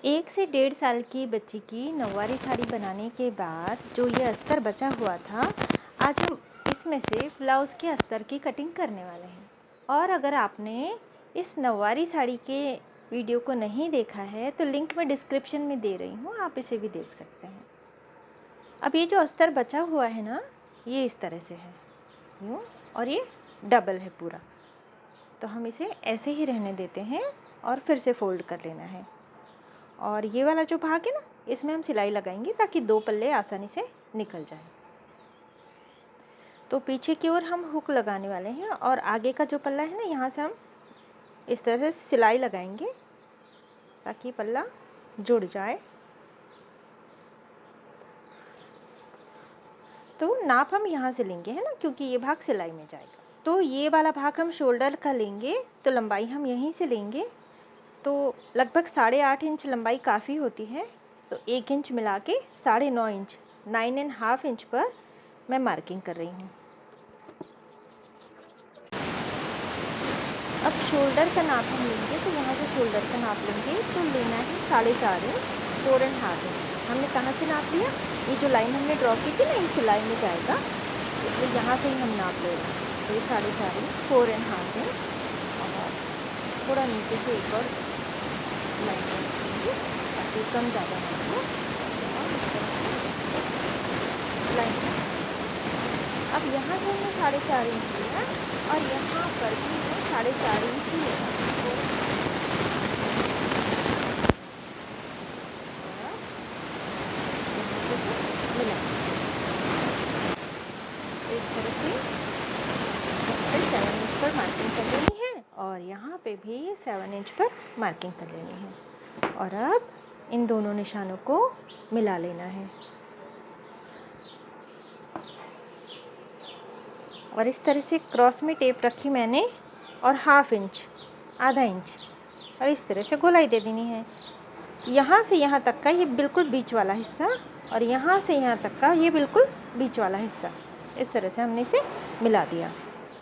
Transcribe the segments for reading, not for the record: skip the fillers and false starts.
1 से 1.5 साल की बच्ची की नौवारी साड़ी बनाने के बाद जो ये अस्तर बचा हुआ था, आज हम इसमें से ब्लाउज़ के अस्तर की कटिंग करने वाले हैं। और अगर आपने इस नौवारी साड़ी के वीडियो को नहीं देखा है तो लिंक मैं डिस्क्रिप्शन में दे रही हूँ, आप इसे भी देख सकते हैं। अब ये जो अस्तर बचा हुआ है ना, ये इस तरह से है यूँ, और ये डबल है पूरा, तो हम इसे ऐसे ही रहने देते हैं और फिर से फ़ोल्ड कर लेना है। और ये वाला जो भाग है ना, इसमें हम सिलाई लगाएंगे ताकि 2 पल्ले आसानी से निकल जाए। तो पीछे की ओर हम हुक लगाने वाले हैं और आगे का जो पल्ला है ना, यहाँ से हम इस तरह से सिलाई लगाएंगे ताकि पल्ला जुड़ जाए। तो नाप हम यहाँ से लेंगे, है ना, क्योंकि ये भाग सिलाई में जाएगा। तो ये वाला भाग हम शोल्डर का लेंगे, तो लंबाई हम यहीं से लेंगे। तो लगभग 8.5 इंच लंबाई काफ़ी होती है, तो 1 इंच मिला के 9.5 इंच 9.5 इंच पर मैं मार्किंग कर रही हूँ। अब शोल्डर का नाप हम लेंगे, तो यहाँ से शोल्डर का नाप लेंगे, तो लेना है 4.5 इंच 4.5 इंच। हमने कहाँ से नाप लिया? ये जो लाइन हमने ड्रॉ की थी ना, ये सिलाई में जाएगा, इसलिए यहाँ से ही हम नाप ले रहे हैं। तो ये 4.5 इंच 4.5 इंच और थोड़ा नीचे से एक और लाइन रखेंगे ताकि कम ज़्यादा ना हो। और इस तरह से लाइन, अब यहाँ से हमने 4.5 इंच लिया और यहाँ पर भी हमें 4.5 इंच ही लेना है। मिला तो इस तरह से फिर 7 इंच पर मार्किंग कर लेनी है और यहाँ पे भी 7 इंच पर मार्किंग कर लेनी है। और अब इन दोनों निशानों को मिला लेना है और इस तरह से क्रॉस में टेप रखी मैंने और 1/2 इंच, आधा इंच, और इस तरह से गोलाई दे देनी है। यहाँ से यहाँ तक का ये बिल्कुल बीच वाला हिस्सा और यहाँ से यहाँ तक का ये बिल्कुल बीच वाला हिस्सा, इस तरह से हमने इसे मिला दिया।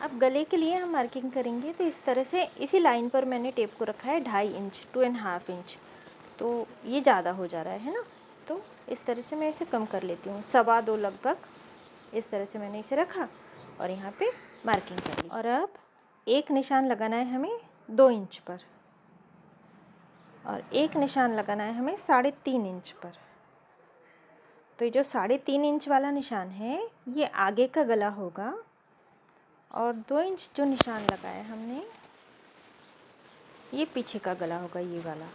अब गले के लिए हम मार्किंग करेंगे, तो इस तरह से इसी लाइन पर मैंने टेप को रखा है 2.5 इंच 2.5 इंच, तो ये ज़्यादा हो जा रहा है ना, तो इस तरह से मैं इसे कम कर लेती हूँ, 2.25 लगभग। इस तरह से मैंने इसे रखा और यहाँ पे मार्किंग कर ली। और अब एक निशान लगाना है हमें 2 इंच पर और एक निशान लगाना है हमें 3.5 इंच पर। तो ये जो 3.5 इंच वाला निशान है, ये आगे का गला होगा और 2 इंच जो निशान लगाया हमने, ये पीछे का गला होगा, ये वाला।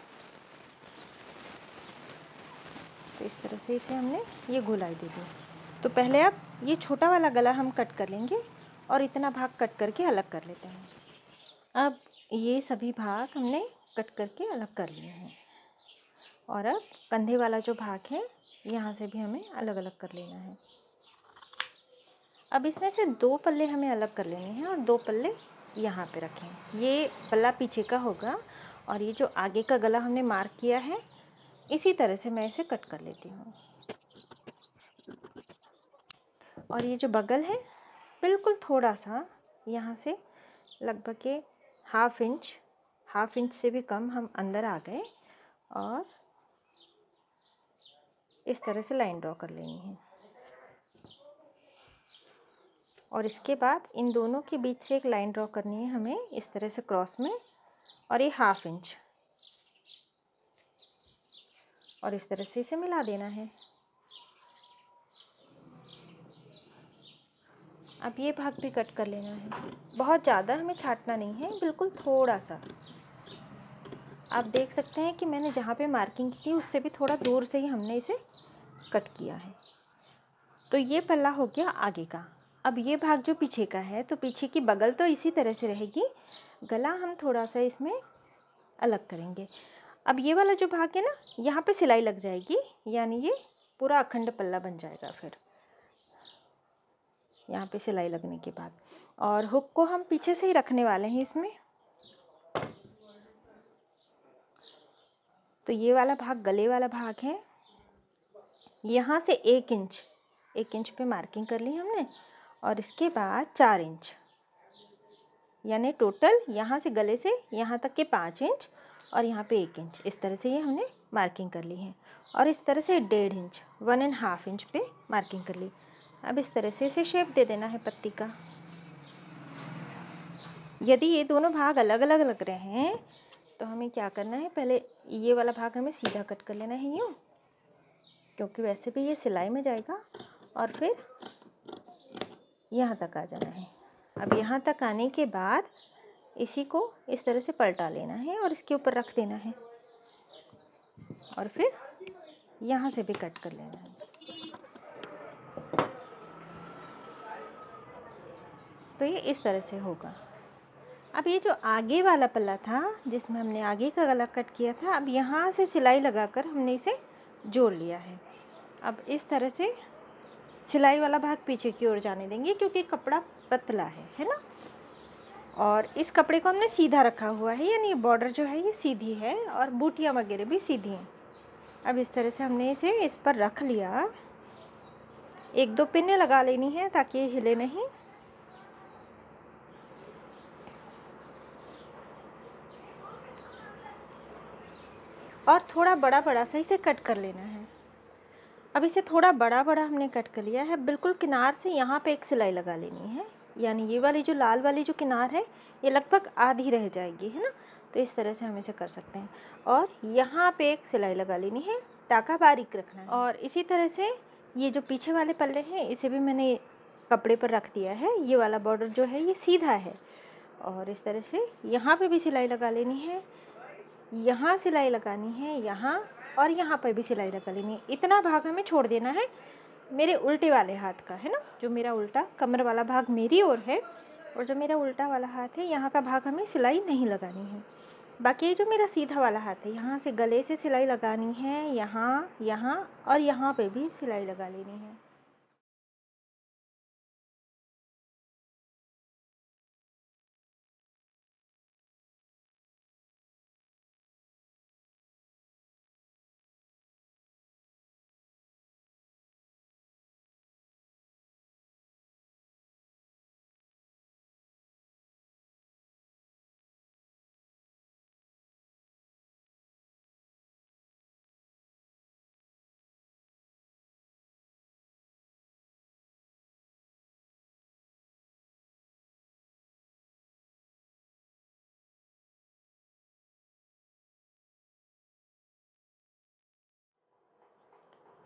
तो इस तरह से इसे हमने ये गोलाई दे दी। तो पहले अब ये छोटा वाला गला हम कट कर लेंगे और इतना भाग कट करके अलग कर लेते हैं। अब ये सभी भाग हमने कट करके अलग कर लिए हैं और अब कंधे वाला जो भाग है, यहाँ से भी हमें अलग अलग कर लेना है। अब इसमें से 2 पल्ले हमें अलग कर लेने हैं और 2 पल्ले यहाँ पे रखें। ये पल्ला पीछे का होगा और ये जो आगे का गला हमने मार्क किया है, इसी तरह से मैं इसे कट कर लेती हूँ। और ये जो बगल है, बिल्कुल थोड़ा सा यहाँ से लगभग ये 1/2 इंच से भी कम हम अंदर आ गए और इस तरह से लाइन ड्रॉ कर लेनी है। और इसके बाद इन दोनों के बीच से एक लाइन ड्रॉ करनी है हमें, इस तरह से क्रॉस में, और ये 1/2 इंच, और इस तरह से इसे मिला देना है। अब ये भाग भी कट कर लेना है। बहुत ज़्यादा हमें छांटना नहीं है, बिल्कुल थोड़ा सा। आप देख सकते हैं कि मैंने जहाँ पे मार्किंग की थी उससे भी थोड़ा दूर से ही हमने इसे कट किया है। तो ये पल्ला हो गया आगे का। अब ये भाग जो पीछे का है, तो पीछे की बगल तो इसी तरह से रहेगी, गला हम थोड़ा सा इसमें अलग करेंगे। अब ये वाला जो भाग है ना, यहाँ पे सिलाई लग जाएगी, यानी ये पूरा अखंड पल्ला बन जाएगा फिर यहाँ पे सिलाई लगने के बाद। और हुक को हम पीछे से ही रखने वाले हैं इसमें। तो ये वाला भाग गले वाला भाग है, यहाँ से 1 इंच पे मार्किंग कर ली हमने और इसके बाद 4 इंच, यानी टोटल यहाँ से गले से यहाँ तक के 5 इंच और यहाँ पे 1 इंच, इस तरह से ये हमने मार्किंग कर ली है। और इस तरह से 1.5 इंच, 1.5 इंच पे मार्किंग कर ली। अब इस तरह से इसे शेप दे देना है पत्ती का। यदि ये दोनों भाग अलग अलग लग रहे हैं तो हमें क्या करना है, पहले ये वाला भाग हमें सीधा कट कर लेना है यूँ, क्योंकि वैसे भी ये सिलाई में जाएगा। और फिर यहाँ तक आ जाना है। अब यहाँ तक आने के बाद इसी को इस तरह से पलटा लेना है और इसके ऊपर रख देना है, और फिर यहाँ से भी कट कर लेना है। तो ये इस तरह से होगा। अब ये जो आगे वाला पल्ला था जिसमें हमने आगे का गला कट किया था, अब यहाँ से सिलाई लगाकर हमने इसे जोड़ लिया है। अब इस तरह से सिलाई वाला भाग पीछे की ओर जाने देंगे, क्योंकि कपड़ा पतला है ना। और इस कपड़े को हमने सीधा रखा हुआ है, यानी बॉर्डर जो है ये सीधी है और बूटियाँ वगैरह भी सीधी हैं। अब इस तरह से हमने इसे इस पर रख लिया। 1-2 पिनें लगा लेनी है ताकि ये हिले नहीं। और थोड़ा बड़ा बड़ा सा इसे कट कर लेना है। अब इसे थोड़ा बड़ा बड़ा हमने कट कर लिया है। बिल्कुल किनार से यहाँ पे एक सिलाई लगा लेनी है, यानी ये वाली जो लाल वाली जो किनार है ये लगभग आधी रह जाएगी, है ना। तो इस तरह से हम इसे कर सकते हैं। और यहाँ पे एक सिलाई लगा लेनी है, टाका बारीक रखना है। और इसी तरह से ये जो पीछे वाले पल्ले हैं इसे भी मैंने कपड़े पर रख दिया है। ये वाला बॉर्डर जो है ये सीधा है, और इस तरह से यहाँ पे भी सिलाई लगा लेनी है, यहाँ सिलाई लगानी है, यहाँ और यहाँ पर भी सिलाई लगा लेनी है। इतना भाग हमें छोड़ देना है मेरे उल्टे वाले हाथ का, है ना। जो मेरा उल्टा कमर वाला भाग मेरी ओर है, और जो मेरा उल्टा वाला हाथ है यहाँ का भाग हमें सिलाई नहीं लगानी है। बाकी जो मेरा सीधा वाला हाथ है यहाँ से गले से सिलाई लगानी है, यहाँ, यहाँ और यहाँ पे भी सिलाई लगा लेनी है।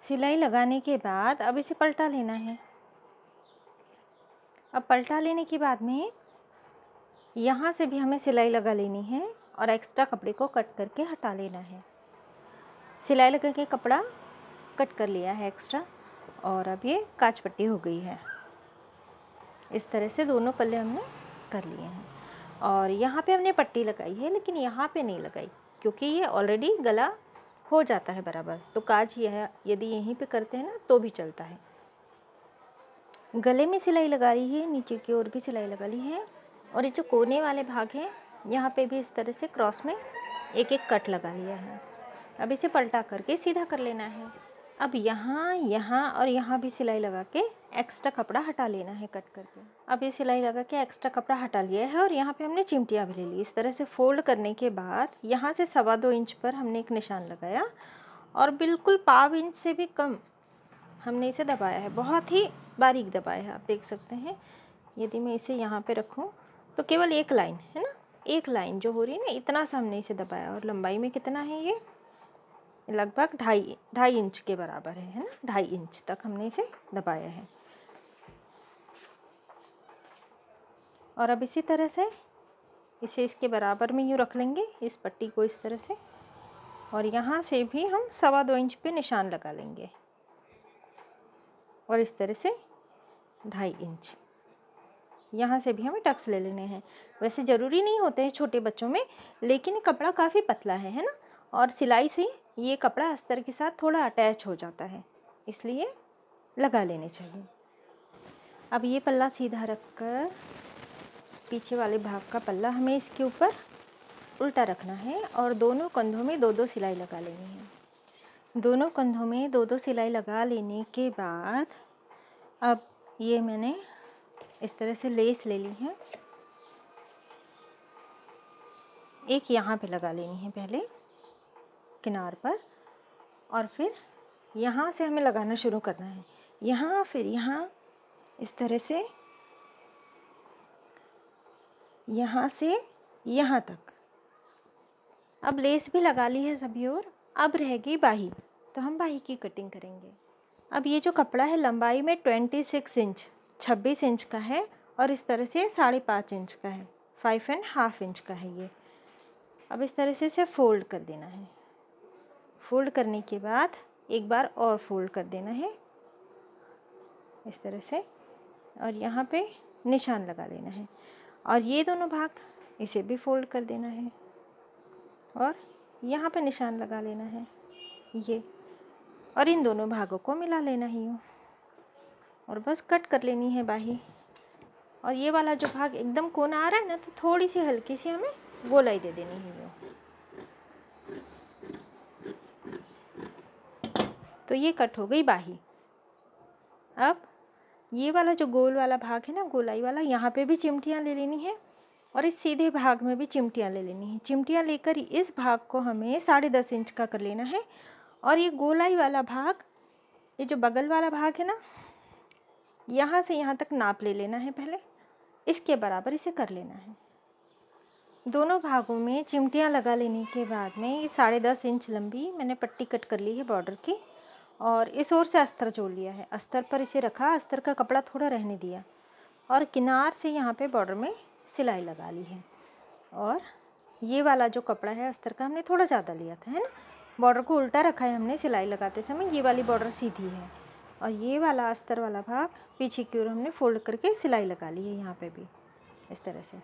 सिलाई लगाने के बाद अब इसे पलटा लेना है। अब पलटा लेने के बाद में यहाँ से भी हमें सिलाई लगा लेनी है और एक्स्ट्रा कपड़े को कट करके हटा लेना है। सिलाई लगा के कपड़ा कट कर लिया है एक्स्ट्रा, और अब ये काज पट्टी हो गई है। इस तरह से दोनों पल्ले हमने कर लिए हैं। और यहाँ पे हमने पट्टी लगाई है, लेकिन यहाँ पे नहीं लगाई, क्योंकि ये ऑलरेडी गला हो जाता है बराबर। तो काज यह यदि यहीं पे करते हैं ना तो भी चलता है। गले में सिलाई लगा ली है, नीचे की ओर भी सिलाई लगा ली है, और ये जो कोने वाले भाग हैं यहाँ पे भी इस तरह से क्रॉस में एक एक कट लगा लिया है। अब इसे पलटा करके सीधा कर लेना है। अब यहाँ, यहाँ और यहाँ भी सिलाई लगा के एक्स्ट्रा कपड़ा हटा लेना है कट करके। अब ये सिलाई लगा के एक्स्ट्रा कपड़ा हटा लिया है, और यहाँ पे हमने चिमटियाँ भी ले ली। इस तरह से फोल्ड करने के बाद यहाँ से 2.25 इंच पर हमने एक निशान लगाया, और बिल्कुल 1/4 इंच से भी कम हमने इसे दबाया है। बहुत ही बारीक दबाया है, आप देख सकते हैं। यदि मैं इसे यहाँ पे रखूँ तो केवल एक लाइन, है ना, एक लाइन जो हो रही है ना, इतना सा हमने इसे दबाया। और लंबाई में कितना है ये, लगभग 2.5 इंच के बराबर है ना। 2.5 इंच तक हमने इसे दबाया है। और अब इसी तरह से इसे इसके बराबर में यूँ रख लेंगे, इस पट्टी को इस तरह से, और यहाँ से भी हम 2.25 इंच पे निशान लगा लेंगे, और इस तरह से 2.5 इंच यहाँ से भी हमें टक्स ले लेने हैं। वैसे ज़रूरी नहीं होते हैं छोटे बच्चों में, लेकिन कपड़ा काफ़ी पतला है ना, और सिलाई से ये कपड़ा अस्तर के साथ थोड़ा अटैच हो जाता है, इसलिए लगा लेने चाहिए। अब ये पल्ला सीधा रखकर पीछे वाले भाग का पल्ला हमें इसके ऊपर उल्टा रखना है, और दोनों कंधों में 2-2 सिलाई लगा लेनी है। दोनों कंधों में 2-2 सिलाई लगा लेने के बाद अब ये मैंने इस तरह से लेस ले ली है, एक यहाँ पे लगा लेनी है पहले किनार पर, और फिर यहाँ से हमें लगाना शुरू करना है। यहाँ फिर यहाँ इस तरह से, यहाँ से यहाँ तक। अब लेस भी लगा ली है सभी ओर, अब रहेगी बाही, तो हम बाही की कटिंग करेंगे। अब ये जो कपड़ा है लंबाई में 26 इंच 26 इंच का है, और इस तरह से 5.5 इंच का है, 5.5 इंच का है ये। अब इस तरह से इसे फोल्ड कर देना है। फोल्ड करने के बाद एक बार और फोल्ड कर देना है इस तरह से, और यहाँ पे निशान लगा लेना है। और ये दोनों भाग इसे भी फोल्ड कर देना है, और यहाँ पे निशान लगा लेना है ये, और इन दोनों भागों को मिला लेना ही यूँ, और बस कट कर लेनी है बाही। और ये वाला जो भाग एकदम कोना आ रहा है ना, तो थोड़ी सी हल्की सी हमें गोलाई दे देनी है यूँ। तो ये कट हो गई बाही। अब ये वाला जो गोल वाला भाग है ना, गोलाई वाला, यहाँ पे भी चिमटियाँ ले लेनी है, और इस सीधे भाग में भी चिमटियाँ ले लेनी है। चिमटियाँ लेकर इस भाग को हमें 10.5 इंच का कर लेना है, और ये गोलाई वाला भाग, ये जो बगल वाला भाग है ना, यहाँ से यहाँ तक नाप ले लेना है पहले, इसके बराबर इसे कर लेना है। दोनों भागों में चिमटियाँ लगा लेने के बाद में ये 10.5 इंच लंबी मैंने पट्टी कट कर ली है बॉर्डर की, और इस ओर से अस्तर जोड़ लिया है। अस्तर पर इसे रखा, अस्तर का कपड़ा थोड़ा रहने दिया, और किनार से यहाँ पे बॉर्डर में सिलाई लगा ली है। और ये वाला जो कपड़ा है अस्तर का, हमने थोड़ा ज़्यादा लिया था, है ना, बॉर्डर को उल्टा रखा है हमने सिलाई लगाते समय। ये वाली बॉर्डर सीधी है, और ये वाला अस्तर वाला भाग पीछे की ओर हमने फोल्ड करके सिलाई लगा ली है यहाँ पे भी इस तरह से।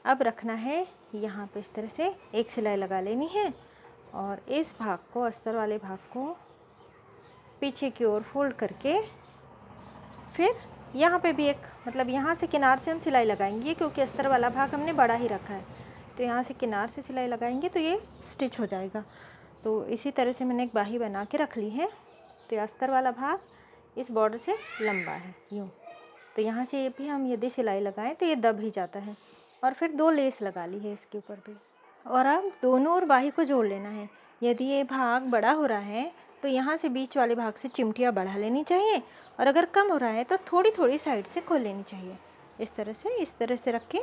अब रखना है यहाँ पे इस तरह से एक सिलाई लगा लेनी है, और इस भाग को, अस्तर वाले भाग को पीछे की ओर फोल्ड करके फिर यहाँ पे भी एक, मतलब यहाँ से किनार से हम सिलाई लगाएंगे, क्योंकि अस्तर वाला भाग हमने बड़ा ही रखा है, तो यहाँ से किनार से सिलाई लगाएंगे तो ये स्टिच हो जाएगा। तो इसी तरह से मैंने एक बाही बना के रख ली है। तो ये अस्तर वाला भाग इस बॉर्डर से लंबा है यूँ, तो यहाँ से ये भी हम यदि सिलाई लगाएं तो ये दब ही जाता है। और फिर 2 लेस लगा ली है इसके ऊपर भी, और अब दोनों ओर बाही को जोड़ लेना है। यदि ये भाग बड़ा हो रहा है तो यहाँ से बीच वाले भाग से चिमटियाँ बढ़ा लेनी चाहिए, और अगर कम हो रहा है तो थोड़ी थोड़ी साइड से खोल लेनी चाहिए। इस तरह से रख के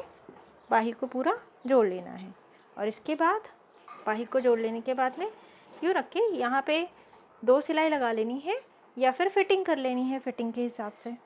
बाही को पूरा जोड़ लेना है। और इसके बाद बाही को जोड़ लेने के बाद में यूँ रख के यहाँ पे 2 सिलाई लगा लेनी है, या फिर फिटिंग कर लेनी है फिटिंग के हिसाब से।